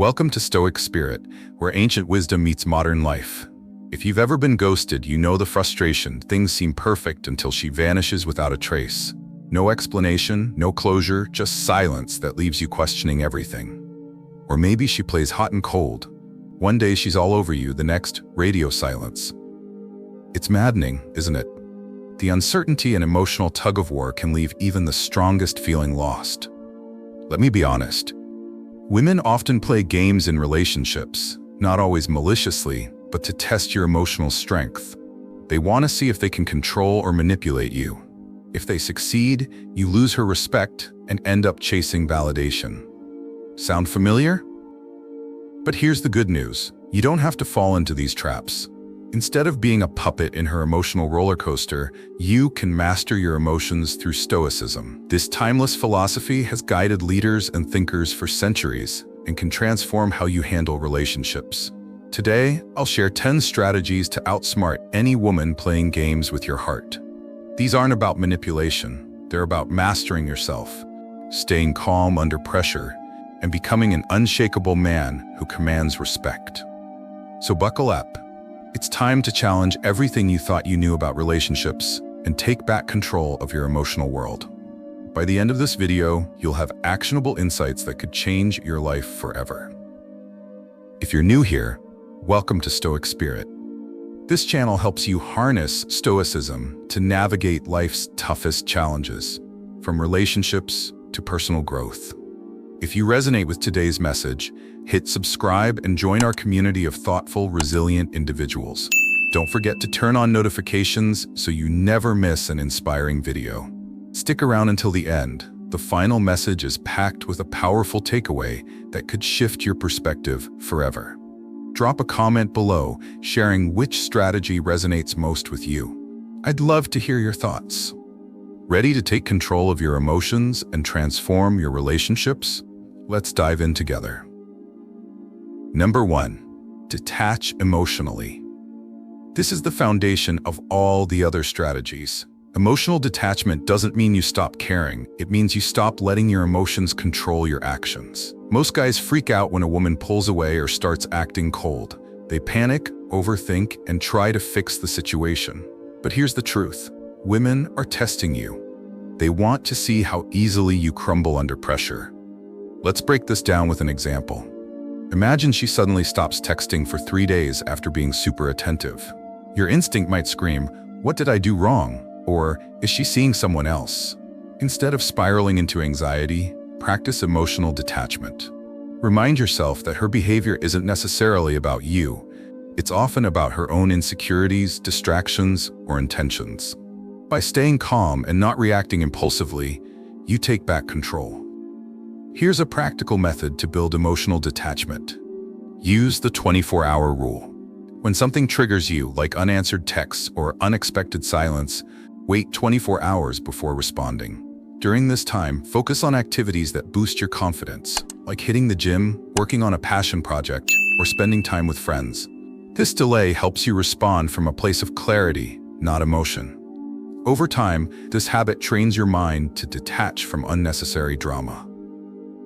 Welcome to Stoic Spirit, where ancient wisdom meets modern life. If you've ever been ghosted, you know the frustration. Things seem perfect until she vanishes without a trace. No explanation, no closure, just silence that leaves you questioning everything. Or maybe she plays hot and cold. One day she's all over you, the next, radio silence. It's maddening, isn't it? The uncertainty and emotional tug-of-war can leave even the strongest feeling lost. Let me be honest. Women often play games in relationships, not always maliciously, but to test your emotional strength. They want to see if they can control or manipulate you. If they succeed, you lose her respect and end up chasing validation. Sound familiar? But here's the good news. You don't have to fall into these traps. Instead of being a puppet in her emotional roller coaster, you can master your emotions through Stoicism. This timeless philosophy has guided leaders and thinkers for centuries and can transform how you handle relationships. Today, I'll share 10 strategies to outsmart any woman playing games with your heart. These aren't about manipulation. They're about mastering yourself, staying calm under pressure, and becoming an unshakable man who commands respect. So buckle up. It's time to challenge everything you thought you knew about relationships and take back control of your emotional world. By the end of this video, you'll have actionable insights that could change your life forever. If you're new here, welcome to Stoic Spirit. This channel helps you harness Stoicism to navigate life's toughest challenges, from relationships to personal growth. If you resonate with today's message, hit subscribe and join our community of thoughtful, resilient individuals. Don't forget to turn on notifications so you never miss an inspiring video. Stick around until the end. The final message is packed with a powerful takeaway that could shift your perspective forever. Drop a comment below, sharing which strategy resonates most with you. I'd love to hear your thoughts. Ready to take control of your emotions and transform your relationships? Let's dive in together. Number 1, detach emotionally. This is the foundation of all the other strategies. Emotional detachment doesn't mean you stop caring. It means you stop letting your emotions control your actions. Most guys freak out when a woman pulls away or starts acting cold. They panic, overthink, and try to fix the situation. But here's the truth. Women are testing you. They want to see how easily you crumble under pressure. Let's break this down with an example. Imagine she suddenly stops texting for 3 days after being super attentive. Your instinct might scream, "What did I do wrong?" Or, "Is she seeing someone else?" Instead of spiraling into anxiety, practice emotional detachment. Remind yourself that her behavior isn't necessarily about you. It's often about her own insecurities, distractions, or intentions. By staying calm and not reacting impulsively, you take back control. Here's a practical method to build emotional detachment. Use the 24-hour rule. When something triggers you, like unanswered texts or unexpected silence, wait 24 hours before responding. During this time, focus on activities that boost your confidence, like hitting the gym, working on a passion project, or spending time with friends. This delay helps you respond from a place of clarity, not emotion. Over time, this habit trains your mind to detach from unnecessary drama.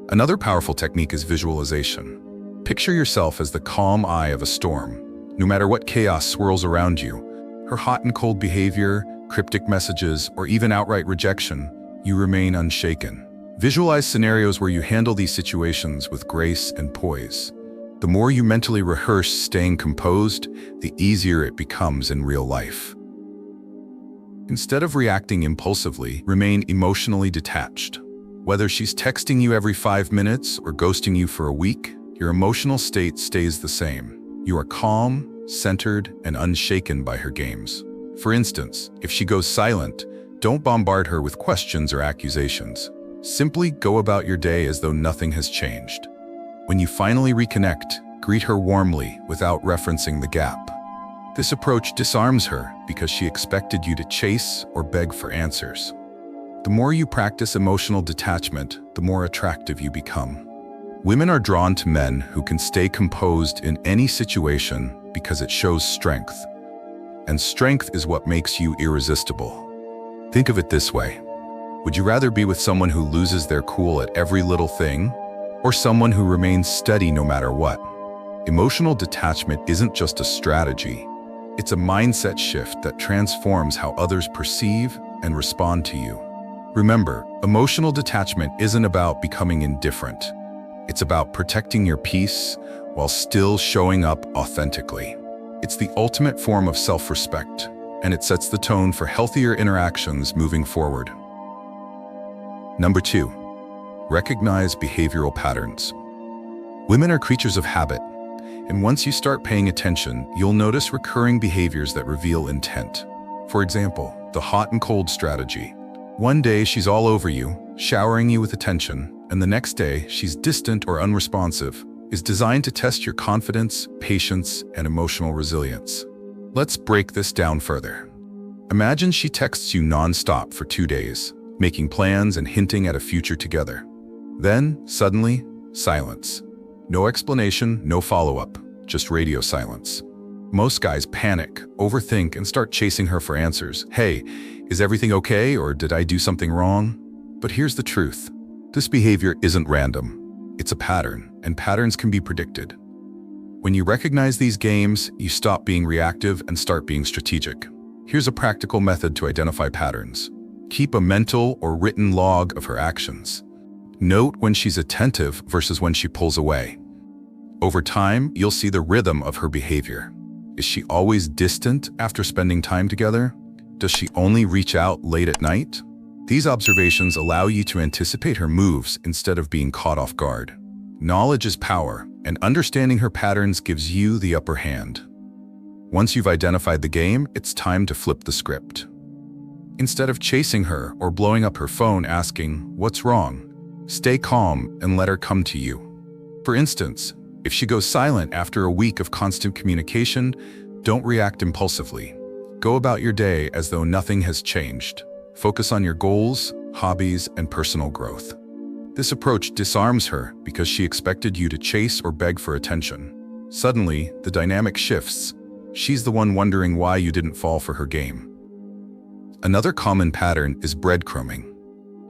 Another powerful technique is visualization. Picture yourself as the calm eye of a storm. No matter what chaos swirls around you, her hot and cold behavior, cryptic messages, or even outright rejection, you remain unshaken. Visualize scenarios where you handle these situations with grace and poise. The more you mentally rehearse staying composed, the easier it becomes in real life. Instead of reacting impulsively, remain emotionally detached. Whether she's texting you every 5 minutes or ghosting you for a week, your emotional state stays the same. You are calm, centered, and unshaken by her games. For instance, if she goes silent, don't bombard her with questions or accusations. Simply go about your day as though nothing has changed. When you finally reconnect, greet her warmly without referencing the gap. This approach disarms her because she expected you to chase or beg for answers. The more you practice emotional detachment, the more attractive you become. Women are drawn to men who can stay composed in any situation because it shows strength. And strength is what makes you irresistible. Think of it this way. Would you rather be with someone who loses their cool at every little thing, or someone who remains steady no matter what. Emotional detachment isn't just a strategy. It's a mindset shift that transforms how others perceive and respond to you. Remember, emotional detachment isn't about becoming indifferent. It's about protecting your peace while still showing up authentically. It's the ultimate form of self-respect, and it sets the tone for healthier interactions moving forward. Number 2, recognize behavioral patterns. Women are creatures of habit, and once you start paying attention, you'll notice recurring behaviors that reveal intent. For example, the hot and cold strategy. One day she's all over you, showering you with attention, and the next day she's distant or unresponsive, is designed to test your confidence, patience, and emotional resilience. Let's break this down further. Imagine she texts you non-stop for 2 days, making plans and hinting at a future together. Then, suddenly, silence. No explanation, no follow-up, just radio silence. Most guys panic, overthink, and start chasing her for answers. Hey, is everything okay, or did I do something wrong? But here's the truth. This behavior isn't random. It's a pattern, and patterns can be predicted. When you recognize these games, you stop being reactive and start being strategic. Here's a practical method to identify patterns. Keep a mental or written log of her actions. Note when she's attentive versus when she pulls away. Over time, you'll see the rhythm of her behavior. Is she always distant after spending time together? Does she only reach out late at night? These observations allow you to anticipate her moves instead of being caught off guard. Knowledge is power, and understanding her patterns gives you the upper hand. Once you've identified the game, it's time to flip the script. Instead of chasing her or blowing up her phone asking, "What's wrong?" stay calm and let her come to you. For instance, if she goes silent after a week of constant communication, don't react impulsively. Go about your day as though nothing has changed. Focus on your goals, hobbies, and personal growth. This approach disarms her because she expected you to chase or beg for attention. Suddenly, the dynamic shifts. She's the one wondering why you didn't fall for her game. Another common pattern is breadcrumbing.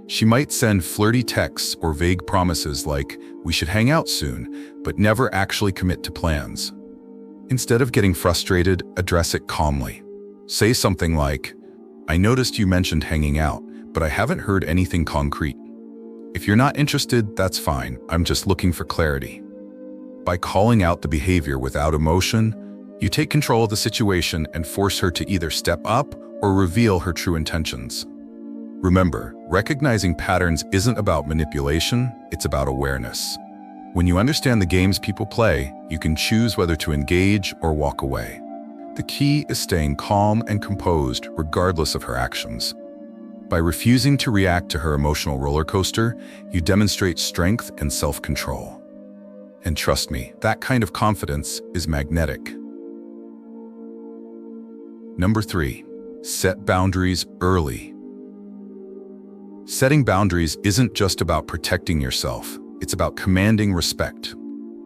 She might send flirty texts or vague promises like, "We should hang out soon," but never actually commit to plans. Instead of getting frustrated, address it calmly. Say something like, "I noticed you mentioned hanging out, but I haven't heard anything concrete. If you're not interested, that's fine. I'm just looking for clarity." By calling out the behavior without emotion, you take control of the situation and force her to either step up or reveal her true intentions. Remember, recognizing patterns isn't about manipulation, it's about awareness. When you understand the games people play, you can choose whether to engage or walk away. The key is staying calm and composed regardless of her actions. By refusing to react to her emotional roller coaster, you demonstrate strength and self-control. And trust me, that kind of confidence is magnetic. Number 3, set boundaries early. Setting boundaries isn't just about protecting yourself, it's about commanding respect.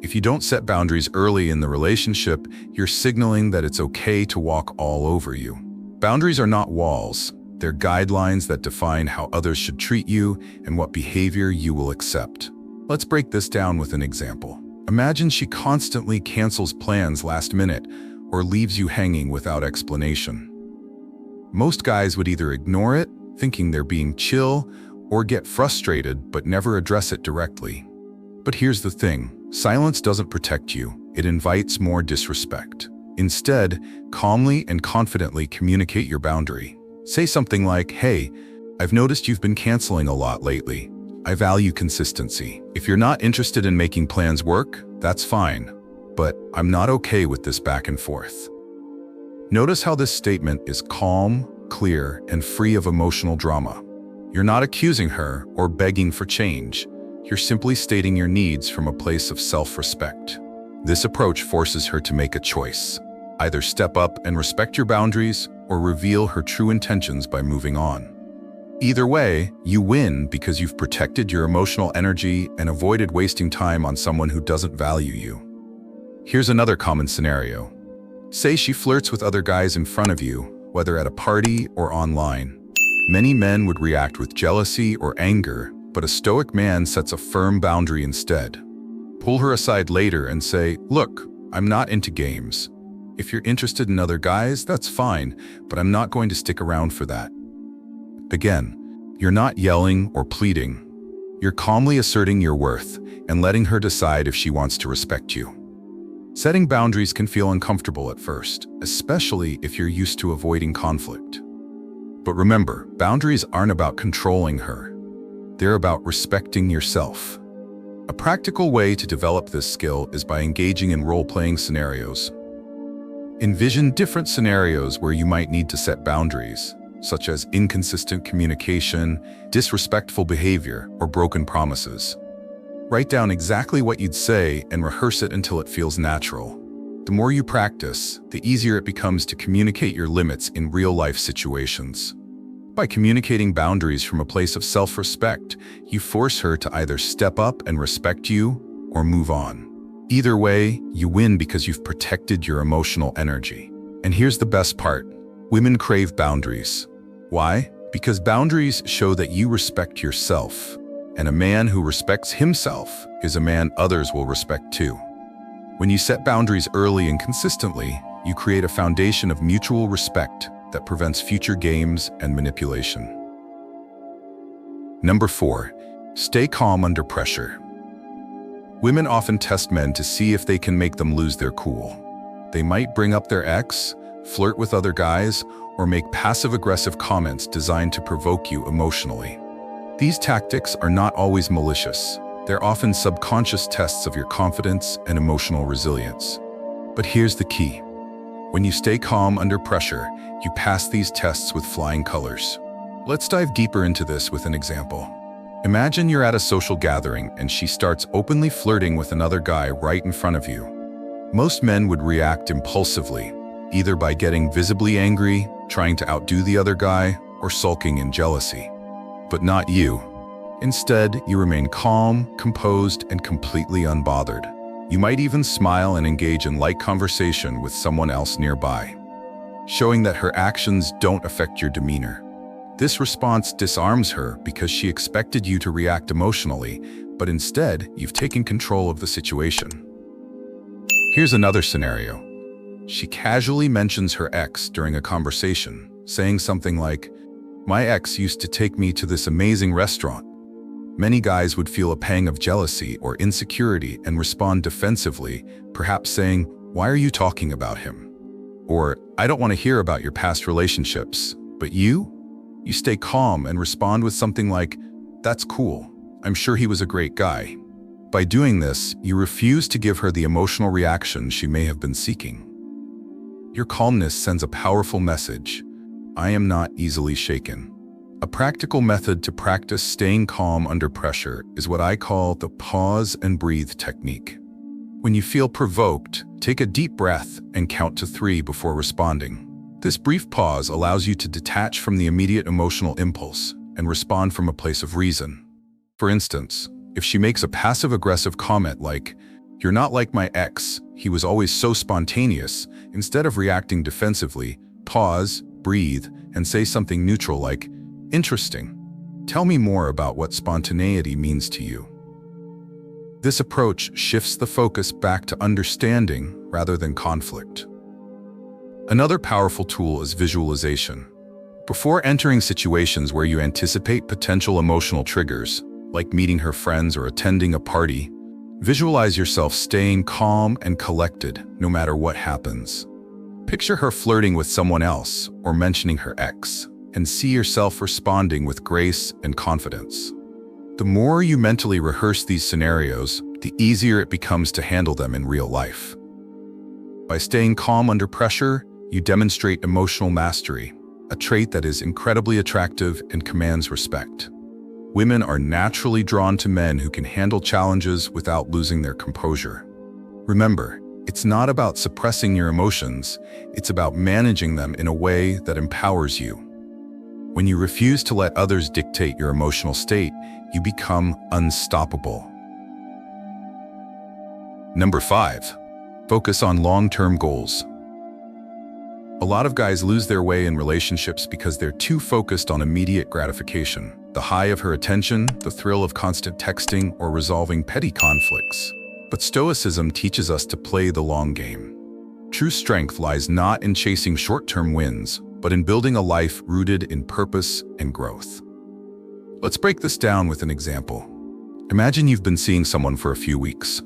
If you don't set boundaries early in the relationship, you're signaling that it's okay to walk all over you. Boundaries are not walls, they're guidelines that define how others should treat you and what behavior you will accept. Let's break this down with an example. Imagine she constantly cancels plans last minute or leaves you hanging without explanation. Most guys would either ignore it, thinking they're being chill, or get frustrated but never address it directly. But here's the thing, silence doesn't protect you, it invites more disrespect. Instead, calmly and confidently communicate your boundary. Say something like, "Hey, I've noticed you've been canceling a lot lately. I value consistency. If you're not interested in making plans work, that's fine, but I'm not okay with this back and forth." Notice how this statement is calm, clear, and free of emotional drama. You're not accusing her or begging for change. You're simply stating your needs from a place of self-respect. This approach forces her to make a choice. Either step up and respect your boundaries or reveal her true intentions by moving on. Either way, you win because you've protected your emotional energy and avoided wasting time on someone who doesn't value you. Here's another common scenario. Say she flirts with other guys in front of you, whether at a party or online. Many men would react with jealousy or anger, But a Stoic man sets a firm boundary instead. Pull her aside later and say, "Look, I'm not into games. If you're interested in other guys, that's fine, but I'm not going to stick around for that." Again, you're not yelling or pleading. You're calmly asserting your worth and letting her decide if she wants to respect you. Setting boundaries can feel uncomfortable at first, especially if you're used to avoiding conflict. But remember, boundaries aren't about controlling her. They're about respecting yourself. A practical way to develop this skill is by engaging in role-playing scenarios. Envision different scenarios where you might need to set boundaries, such as inconsistent communication, disrespectful behavior, or broken promises. Write down exactly what you'd say and rehearse it until it feels natural. The more you practice, the easier it becomes to communicate your limits in real-life situations. By communicating boundaries from a place of self-respect, you force her to either step up and respect you or move on. Either way, you win because you've protected your emotional energy. And here's the best part. Women crave boundaries. Why? Because boundaries show that you respect yourself. And a man who respects himself is a man others will respect too. When you set boundaries early and consistently, you create a foundation of mutual respect that prevents future games and manipulation. Number 4, stay calm under pressure. Women often test men to see if they can make them lose their cool. They might bring up their ex, flirt with other guys, or make passive-aggressive comments designed to provoke you emotionally. These tactics are not always malicious. They're often subconscious tests of your confidence and emotional resilience. But here's the key. When you stay calm under pressure, you pass these tests with flying colors. Let's dive deeper into this with an example. Imagine you're at a social gathering and she starts openly flirting with another guy right in front of you. Most men would react impulsively, either by getting visibly angry, trying to outdo the other guy, or sulking in jealousy. But not you. Instead, you remain calm, composed, and completely unbothered. You might even smile and engage in light conversation with someone else nearby, showing that her actions don't affect your demeanor. This response disarms her because she expected you to react emotionally, but instead, you've taken control of the situation. Here's another scenario. She casually mentions her ex during a conversation, saying something like, "My ex used to take me to this amazing restaurant." Many guys would feel a pang of jealousy or insecurity and respond defensively, perhaps saying, "Why are you talking about him?" Or, "I don't want to hear about your past relationships." But you stay calm and respond with something like, "That's cool. I'm sure he was a great guy." By doing this, you refuse to give her the emotional reaction she may have been seeking. Your calmness sends a powerful message. I am not easily shaken. A practical method to practice staying calm under pressure is what I call the pause and breathe technique. When you feel provoked, take a deep breath and count to 3 before responding. This brief pause allows you to detach from the immediate emotional impulse and respond from a place of reason. For instance, if she makes a passive-aggressive comment like, "You're not like my ex, he was always so spontaneous," instead of reacting defensively, pause, breathe, and say something neutral like, "Interesting. Tell me more about what spontaneity means to you." This approach shifts the focus back to understanding rather than conflict. Another powerful tool is visualization. Before entering situations where you anticipate potential emotional triggers, like meeting her friends or attending a party, visualize yourself staying calm and collected no matter what happens. Picture her flirting with someone else or mentioning her ex, and see yourself responding with grace and confidence. The more you mentally rehearse these scenarios, the easier it becomes to handle them in real life. By staying calm under pressure, you demonstrate emotional mastery, a trait that is incredibly attractive and commands respect. Women are naturally drawn to men who can handle challenges without losing their composure. Remember, it's not about suppressing your emotions, it's about managing them in a way that empowers you. When you refuse to let others dictate your emotional state, you become unstoppable. Number 5, focus on long-term goals. A lot of guys lose their way in relationships because they're too focused on immediate gratification. The high of her attention, the thrill of constant texting or resolving petty conflicts. But Stoicism teaches us to play the long game. True strength lies not in chasing short-term wins, but in building a life rooted in purpose and growth. Let's break this down with an example. Imagine you've been seeing someone for a few weeks,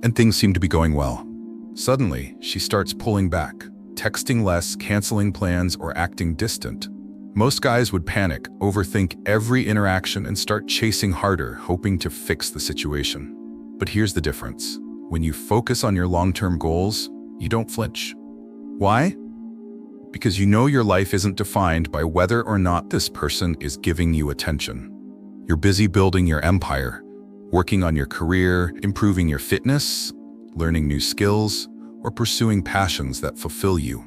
and things seem to be going well. Suddenly, she starts pulling back, texting less, canceling plans, or acting distant. Most guys would panic, overthink every interaction, and start chasing harder, hoping to fix the situation. But here's the difference. When you focus on your long-term goals, you don't flinch. Why? Because you know your life isn't defined by whether or not this person is giving you attention. You're busy building your empire, working on your career, improving your fitness, learning new skills, or pursuing passions that fulfill you.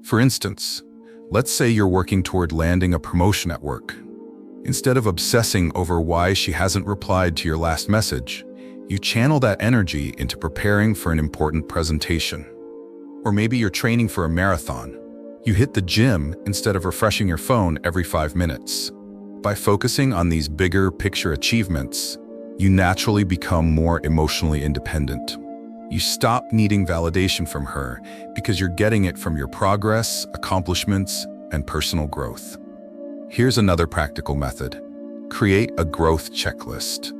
For instance, let's say you're working toward landing a promotion at work. Instead of obsessing over why she hasn't replied to your last message, you channel that energy into preparing for an important presentation. Or maybe you're training for a marathon. You hit the gym instead of refreshing your phone every 5 minutes. By focusing on these bigger picture achievements, you naturally become more emotionally independent. You stop needing validation from her because you're getting it from your progress, accomplishments, and personal growth. Here's another practical method. Create a growth checklist.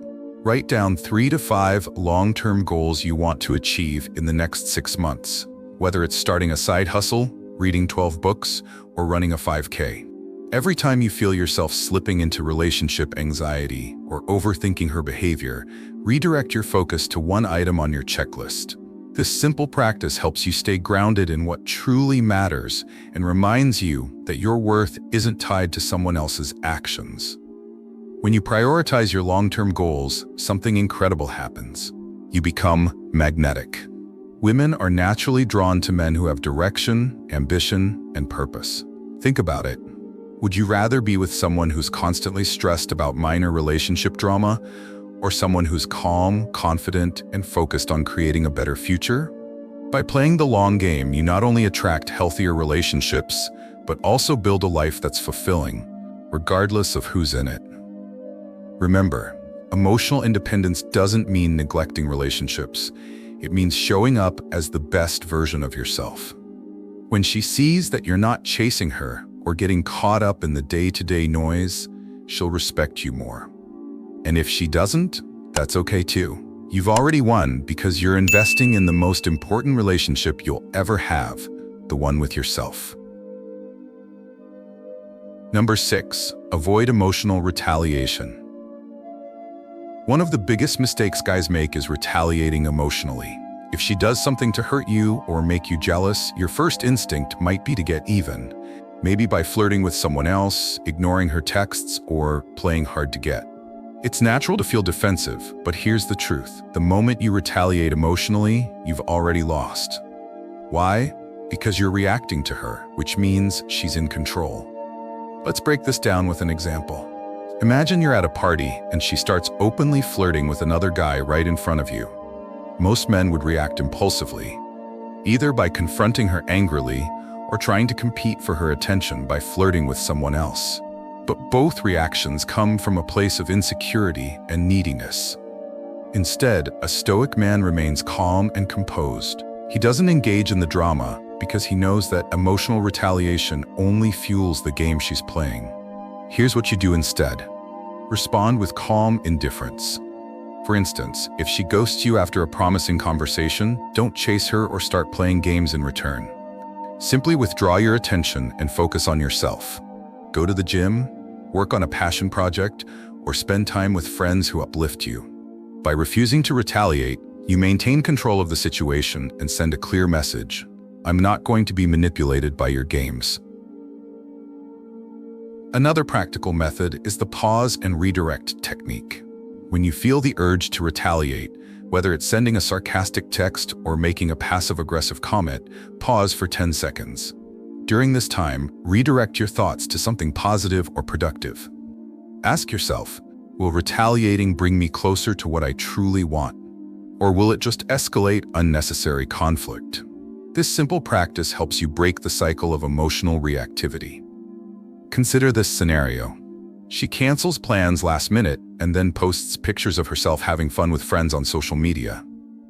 Write down 3 to 5 long-term goals you want to achieve in the next 6 months, whether it's starting a side hustle, reading 12 books, or running a 5K. Every time you feel yourself slipping into relationship anxiety or overthinking her behavior, redirect your focus to one item on your checklist. This simple practice helps you stay grounded in what truly matters and reminds you that your worth isn't tied to someone else's actions. When you prioritize your long-term goals, something incredible happens. You become magnetic. Women are naturally drawn to men who have direction, ambition, and purpose. Think about it. Would you rather be with someone who's constantly stressed about minor relationship drama, or someone who's calm, confident, and focused on creating a better future? By playing the long game, you not only attract healthier relationships, but also build a life that's fulfilling, regardless of who's in it. Remember, emotional independence doesn't mean neglecting relationships. It means showing up as the best version of yourself. When she sees that you're not chasing her or getting caught up in the day-to-day noise, she'll respect you more. And if she doesn't, that's okay too. You've already won because you're investing in the most important relationship you'll ever have, the one with yourself. Number 6, avoid emotional retaliation. One of the biggest mistakes guys make is retaliating emotionally. If she does something to hurt you or make you jealous, your first instinct might be to get even. Maybe by flirting with someone else, ignoring her texts, or playing hard to get. It's natural to feel defensive, but here's the truth. The moment you retaliate emotionally, you've already lost. Why? Because you're reacting to her, which means she's in control. Let's break this down with an example. Imagine you're at a party and she starts openly flirting with another guy right in front of you. Most men would react impulsively, either by confronting her angrily or trying to compete for her attention by flirting with someone else. But both reactions come from a place of insecurity and neediness. Instead, a Stoic man remains calm and composed. He doesn't engage in the drama because he knows that emotional retaliation only fuels the game she's playing. Here's what you do instead. Respond with calm indifference. For instance, if she ghosts you after a promising conversation, don't chase her or start playing games in return. Simply withdraw your attention and focus on yourself. Go to the gym, work on a passion project, or spend time with friends who uplift you. By refusing to retaliate, you maintain control of the situation and send a clear message. I'm not going to be manipulated by your games. Another practical method is the pause and redirect technique. When you feel the urge to retaliate, whether it's sending a sarcastic text or making a passive-aggressive comment, pause for 10 seconds. During this time, redirect your thoughts to something positive or productive. Ask yourself, will retaliating bring me closer to what I truly want? Or will it just escalate unnecessary conflict? This simple practice helps you break the cycle of emotional reactivity. Consider this scenario. She cancels plans last minute and then posts pictures of herself having fun with friends on social media.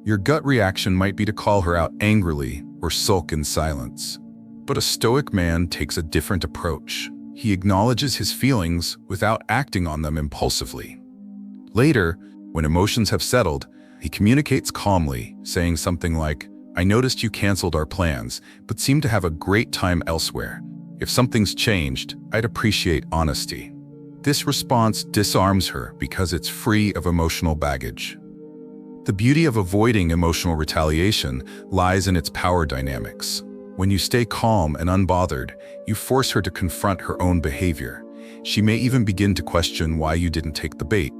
Your gut reaction might be to call her out angrily or sulk in silence. But a Stoic man takes a different approach. He acknowledges his feelings without acting on them impulsively. Later, when emotions have settled, he communicates calmly, saying something like, "I noticed you canceled our plans, but seem to have a great time elsewhere. If something's changed, I'd appreciate honesty." This response disarms her because it's free of emotional baggage. The beauty of avoiding emotional retaliation lies in its power dynamics. When you stay calm and unbothered, you force her to confront her own behavior. She may even begin to question why you didn't take the bait.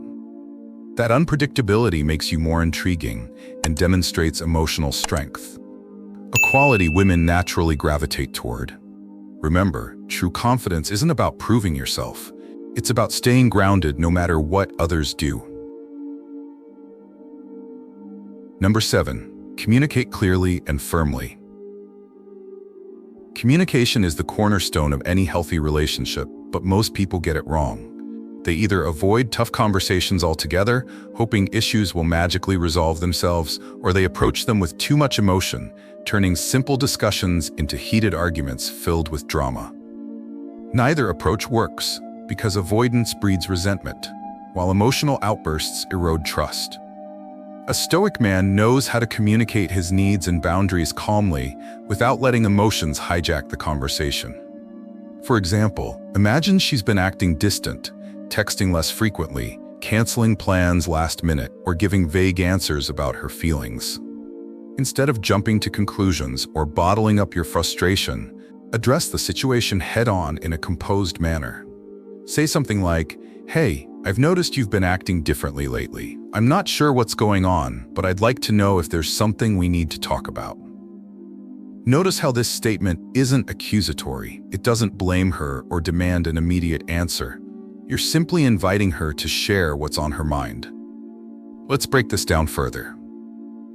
That unpredictability makes you more intriguing and demonstrates emotional strength, a quality women naturally gravitate toward. Remember, true confidence isn't about proving yourself. It's about staying grounded no matter what others do. Number 7, communicate clearly and firmly. Communication is the cornerstone of any healthy relationship, but most people get it wrong. They either avoid tough conversations altogether, hoping issues will magically resolve themselves, or they approach them with too much emotion, turning simple discussions into heated arguments filled with drama. Neither approach works, because avoidance breeds resentment, while emotional outbursts erode trust. A Stoic man knows how to communicate his needs and boundaries calmly without letting emotions hijack the conversation. For example, imagine she's been acting distant, texting less frequently, canceling plans last minute, or giving vague answers about her feelings. Instead of jumping to conclusions or bottling up your frustration, address the situation head-on in a composed manner. Say something like, "Hey, I've noticed you've been acting differently lately. I'm not sure what's going on, but I'd like to know if there's something we need to talk about." Notice how this statement isn't accusatory. It doesn't blame her or demand an immediate answer. You're simply inviting her to share what's on her mind. Let's break this down further.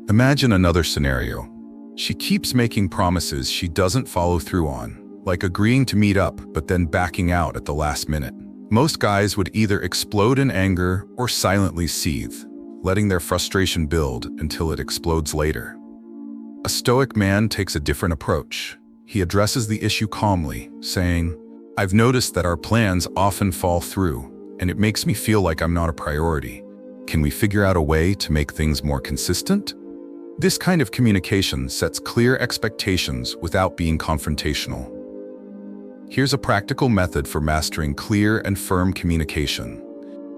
Imagine another scenario. She keeps making promises she doesn't follow through on, like agreeing to meet up but then backing out at the last minute. Most guys would either explode in anger or silently seethe, letting their frustration build until it explodes later. A Stoic man takes a different approach. He addresses the issue calmly, saying, "I've noticed that our plans often fall through, and it makes me feel like I'm not a priority. Can we figure out a way to make things more consistent?" This kind of communication sets clear expectations without being confrontational. Here's a practical method for mastering clear and firm communication.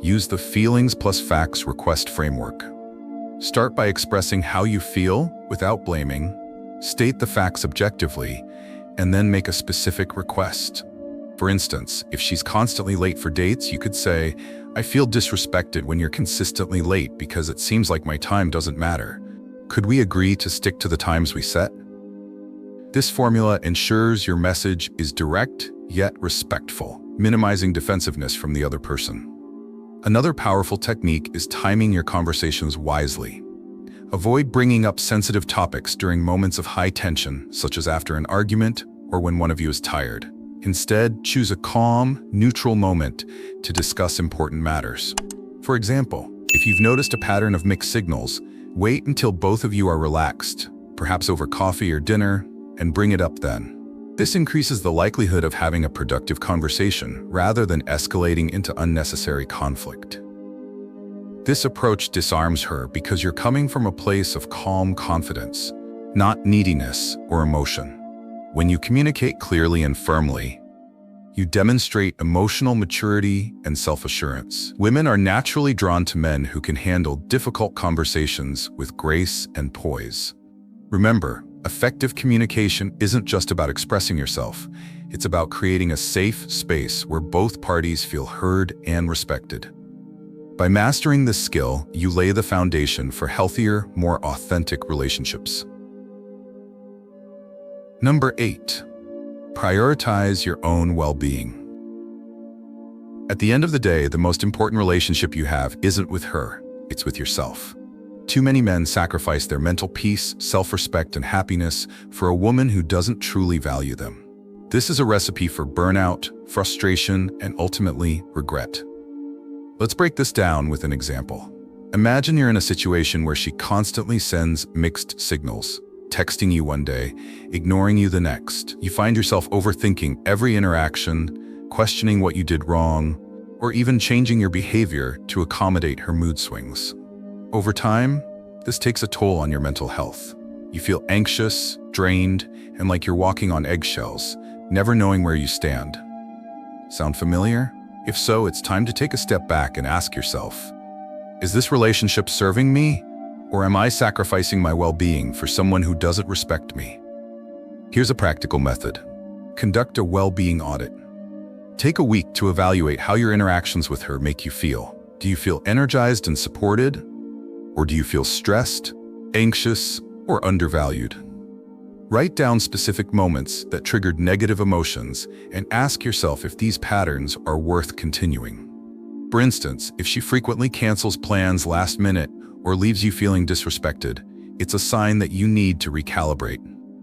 Use the feelings plus facts request framework. Start by expressing how you feel without blaming, state the facts objectively, and then make a specific request. For instance, if she's constantly late for dates, you could say, "I feel disrespected when you're consistently late because it seems like my time doesn't matter. Could we agree to stick to the times we set?" This formula ensures your message is direct yet respectful, minimizing defensiveness from the other person. Another powerful technique is timing your conversations wisely. Avoid bringing up sensitive topics during moments of high tension, such as after an argument or when one of you is tired. Instead, choose a calm, neutral moment to discuss important matters. For example, if you've noticed a pattern of mixed signals, wait until both of you are relaxed, perhaps over coffee or dinner, and bring it up then. This increases the likelihood of having a productive conversation rather than escalating into unnecessary conflict. This approach disarms her because you're coming from a place of calm confidence, not neediness or emotion. When you communicate clearly and firmly, you demonstrate emotional maturity and self-assurance. Women are naturally drawn to men who can handle difficult conversations with grace and poise. Remember, effective communication isn't just about expressing yourself. It's about creating a safe space where both parties feel heard and respected. By mastering this skill, you lay the foundation for healthier, more authentic relationships. Number 8, prioritize your own well-being. At the end of the day, the most important relationship you have isn't with her, it's with yourself. Too many men sacrifice their mental peace, self-respect, and happiness for a woman who doesn't truly value them. This is a recipe for burnout, frustration, and ultimately regret. Let's break this down with an example. Imagine you're in a situation where she constantly sends mixed signals, texting you one day, ignoring you the next. You find yourself overthinking every interaction, questioning what you did wrong, or even changing your behavior to accommodate her mood swings. Over time, this takes a toll on your mental health. You feel anxious, drained, and like you're walking on eggshells, never knowing where you stand. Sound familiar? If so, it's time to take a step back and ask yourself, is this relationship serving me, or am I sacrificing my well-being for someone who doesn't respect me? Here's a practical method. Conduct a well-being audit. Take a week to evaluate how your interactions with her make you feel. Do you feel energized and supported? Or do you feel stressed, anxious, or undervalued? Write down specific moments that triggered negative emotions and ask yourself if these patterns are worth continuing. For instance, if she frequently cancels plans last minute or leaves you feeling disrespected, it's a sign that you need to recalibrate.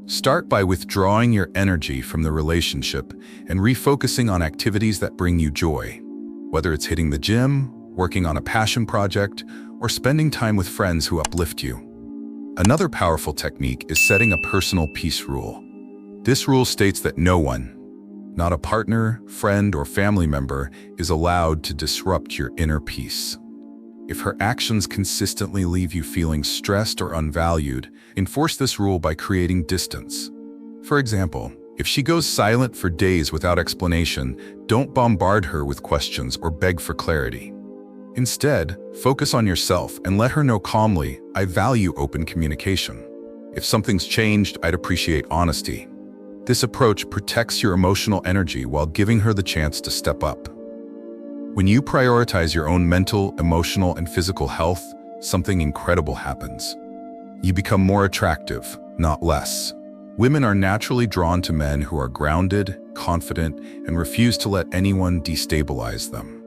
Start by withdrawing your energy from the relationship and refocusing on activities that bring you joy. Whether it's hitting the gym, working on a passion project, or spending time with friends who uplift you. Another powerful technique is setting a personal peace rule. This rule states that no one, not a partner, friend, or family member, is allowed to disrupt your inner peace. If her actions consistently leave you feeling stressed or unvalued, enforce this rule by creating distance. For example, if she goes silent for days without explanation, don't bombard her with questions or beg for clarity. Instead, focus on yourself and let her know calmly, I value open communication. If something's changed, I'd appreciate honesty. This approach protects your emotional energy while giving her the chance to step up. When you prioritize your own mental, emotional, and physical health, something incredible happens. You become more attractive, not less. Women are naturally drawn to men who are grounded, confident, and refuse to let anyone destabilize them.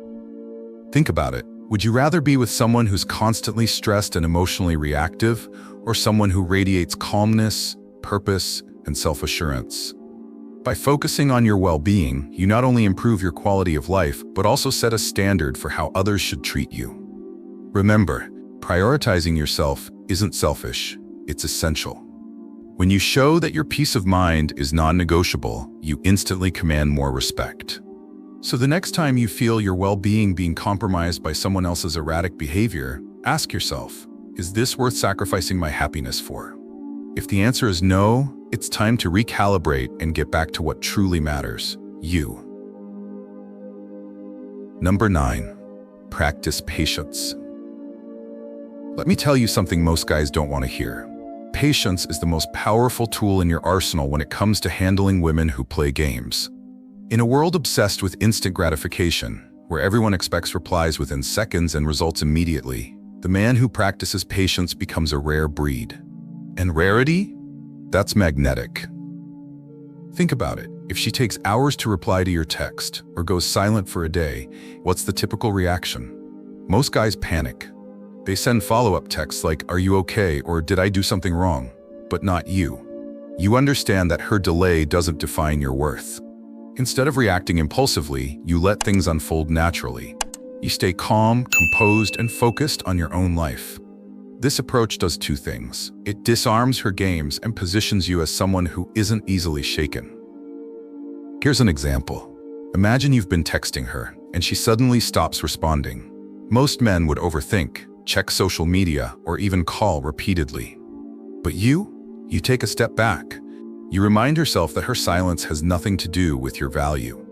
Think about it. Would you rather be with someone who's constantly stressed and emotionally reactive, or someone who radiates calmness, purpose, and self-assurance? By focusing on your well-being, you not only improve your quality of life, but also set a standard for how others should treat you. Remember, prioritizing yourself isn't selfish, it's essential. When you show that your peace of mind is non-negotiable, you instantly command more respect. So the next time you feel your well-being being compromised by someone else's erratic behavior, ask yourself, is this worth sacrificing my happiness for? If the answer is no, it's time to recalibrate and get back to what truly matters, you. Number 9, practice patience. Let me tell you something most guys don't want to hear. Patience is the most powerful tool in your arsenal when it comes to handling women who play games. In a world obsessed with instant gratification, where everyone expects replies within seconds and results immediately, the man who practices patience becomes a rare breed. And rarity? That's magnetic. Think about it. If she takes hours to reply to your text or goes silent for a day, what's the typical reaction? Most guys panic. They send follow-up texts like, "Are you okay?" or "Did I do something wrong?" But not you. You understand that her delay doesn't define your worth. Instead of reacting impulsively, you let things unfold naturally. You stay calm, composed, and focused on your own life. This approach does two things. It disarms her games and positions you as someone who isn't easily shaken. Here's an example. Imagine you've been texting her, and she suddenly stops responding. Most men would overthink, check social media, or even call repeatedly. But you take a step back. You remind yourself that her silence has nothing to do with your value.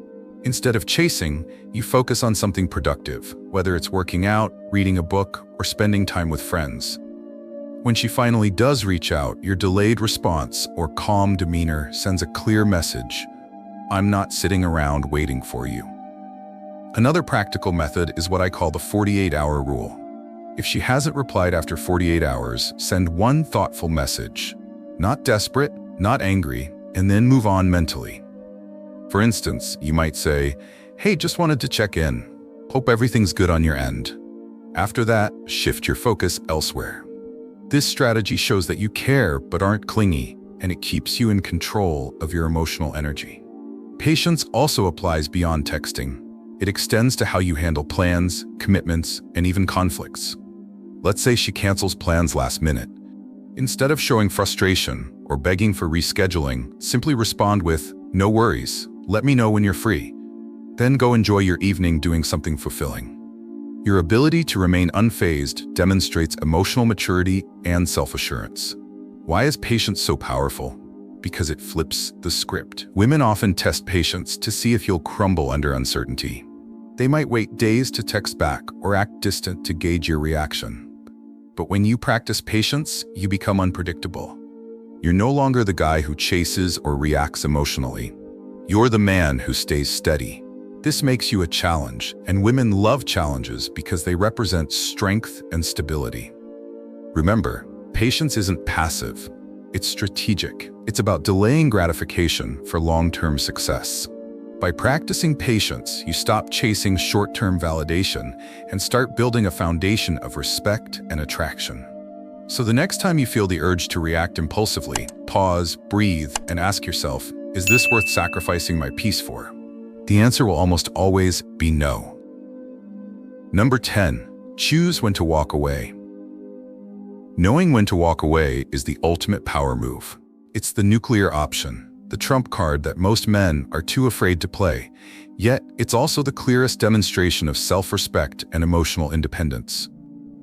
Instead of chasing, you focus on something productive, whether it's working out, reading a book, or spending time with friends. When she finally does reach out, your delayed response or calm demeanor sends a clear message: I'm not sitting around waiting for you. Another practical method is what I call the 48-hour rule. If she hasn't replied after 48 hours, send one thoughtful message. Not desperate, not angry, and then move on mentally. For instance, you might say, "Hey, just wanted to check in. Hope everything's good on your end." After that, shift your focus elsewhere. This strategy shows that you care but aren't clingy, and it keeps you in control of your emotional energy. Patience also applies beyond texting. It extends to how you handle plans, commitments, and even conflicts. Let's say she cancels plans last minute. Instead of showing frustration or begging for rescheduling, simply respond with, "No worries, let me know when you're free." Then go enjoy your evening doing something fulfilling. Your ability to remain unfazed demonstrates emotional maturity and self-assurance. Why is patience so powerful? Because it flips the script. Women often test patience to see if you'll crumble under uncertainty. They might wait days to text back or act distant to gauge your reaction. But when you practice patience, you become unpredictable. You're no longer the guy who chases or reacts emotionally. You're the man who stays steady. This makes you a challenge, and women love challenges because they represent strength and stability. Remember, patience isn't passive, it's strategic. It's about delaying gratification for long-term success. By practicing patience, you stop chasing short-term validation and start building a foundation of respect and attraction. So the next time you feel the urge to react impulsively, pause, breathe, and ask yourself, is this worth sacrificing my peace for? The answer will almost always be no. Number 10, choose when to walk away. Knowing when to walk away is the ultimate power move. It's the nuclear option, the trump card that most men are too afraid to play. Yet, it's also the clearest demonstration of self-respect and emotional independence.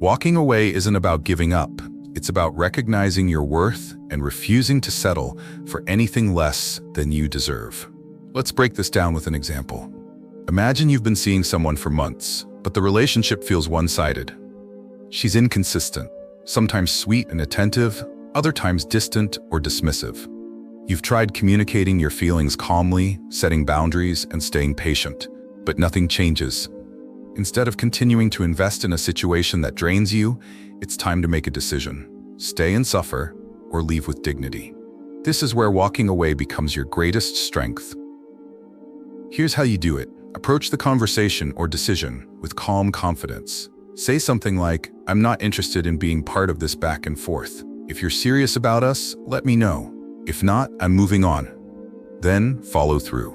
Walking away isn't about giving up. It's about recognizing your worth and refusing to settle for anything less than you deserve. Let's break this down with an example. Imagine you've been seeing someone for months, but the relationship feels one-sided. She's inconsistent, sometimes sweet and attentive, other times distant or dismissive. You've tried communicating your feelings calmly, setting boundaries, and staying patient, but nothing changes. Instead of continuing to invest in a situation that drains you, it's time to make a decision. Stay and suffer, or leave with dignity. This is where walking away becomes your greatest strength. Here's how you do it. Approach the conversation or decision with calm confidence. Say something like, "I'm not interested in being part of this back and forth. If you're serious about us, let me know. If not, I'm moving on." Then follow through.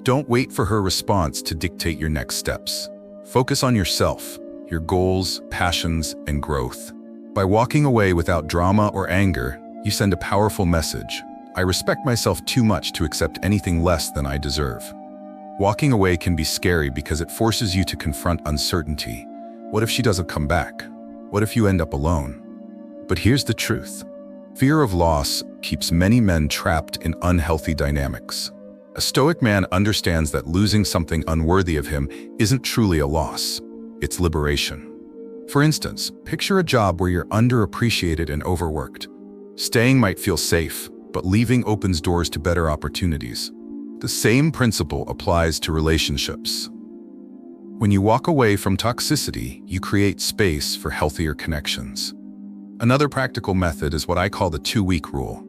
Don't wait for her response to dictate your next steps. Focus on yourself, your goals, passions, and growth. By walking away without drama or anger, you send a powerful message. I respect myself too much to accept anything less than I deserve. Walking away can be scary because it forces you to confront uncertainty. What if she doesn't come back? What if you end up alone? But here's the truth. Fear of loss keeps many men trapped in unhealthy dynamics. A Stoic man understands that losing something unworthy of him isn't truly a loss. It's liberation. For instance, picture a job where you're underappreciated and overworked. Staying might feel safe, but leaving opens doors to better opportunities. The same principle applies to relationships. When you walk away from toxicity, you create space for healthier connections. Another practical method is what I call the 2-week rule.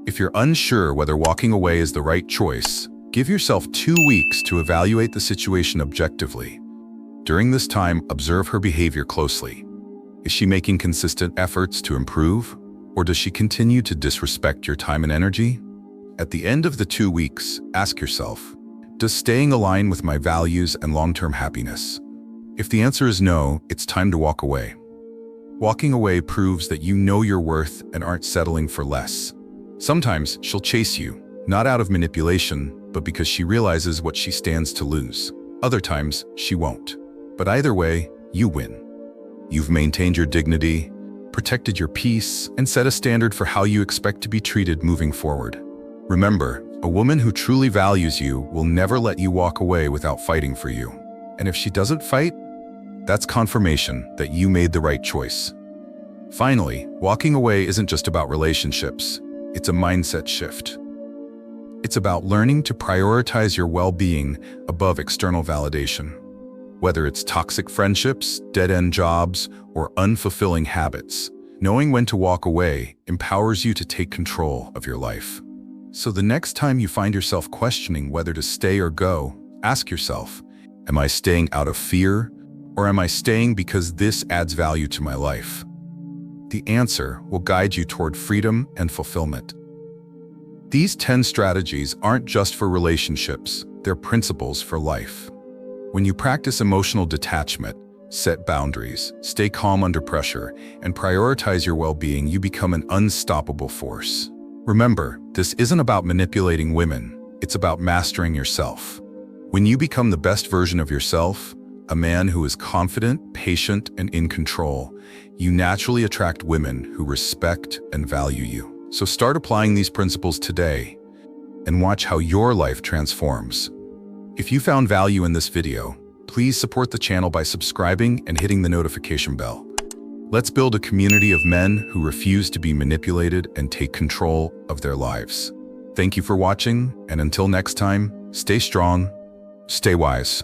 If you're unsure whether walking away is the right choice, give yourself 2 weeks to evaluate the situation objectively. During this time, observe her behavior closely. Is she making consistent efforts to improve, or does she continue to disrespect your time and energy? At the end of the 2 weeks, ask yourself, does staying align with my values and long-term happiness? If the answer is no, it's time to walk away. Walking away proves that you know your worth and aren't settling for less. Sometimes she'll chase you, not out of manipulation, but because she realizes what she stands to lose. Other times, she won't. But either way, you win. You've maintained your dignity, protected your peace, and set a standard for how you expect to be treated moving forward. Remember, a woman who truly values you will never let you walk away without fighting for you. And if she doesn't fight, that's confirmation that you made the right choice. Finally, walking away isn't just about relationships. It's a mindset shift. It's about learning to prioritize your well-being above external validation. Whether it's toxic friendships, dead-end jobs, or unfulfilling habits, knowing when to walk away empowers you to take control of your life. So the next time you find yourself questioning whether to stay or go, ask yourself, am I staying out of fear, or am I staying because this adds value to my life? The answer will guide you toward freedom and fulfillment. These 10 strategies aren't just for relationships, they're principles for life. When you practice emotional detachment, set boundaries, stay calm under pressure, and prioritize your well-being, you become an unstoppable force. Remember, this isn't about manipulating women, it's about mastering yourself. When you become the best version of yourself, a man who is confident, patient, and in control, you naturally attract women who respect and value you. So start applying these principles today and watch how your life transforms. If you found value in this video, please support the channel by subscribing and hitting the notification bell. Let's build a community of men who refuse to be manipulated and take control of their lives. Thank you for watching, and until next time, stay strong, stay wise.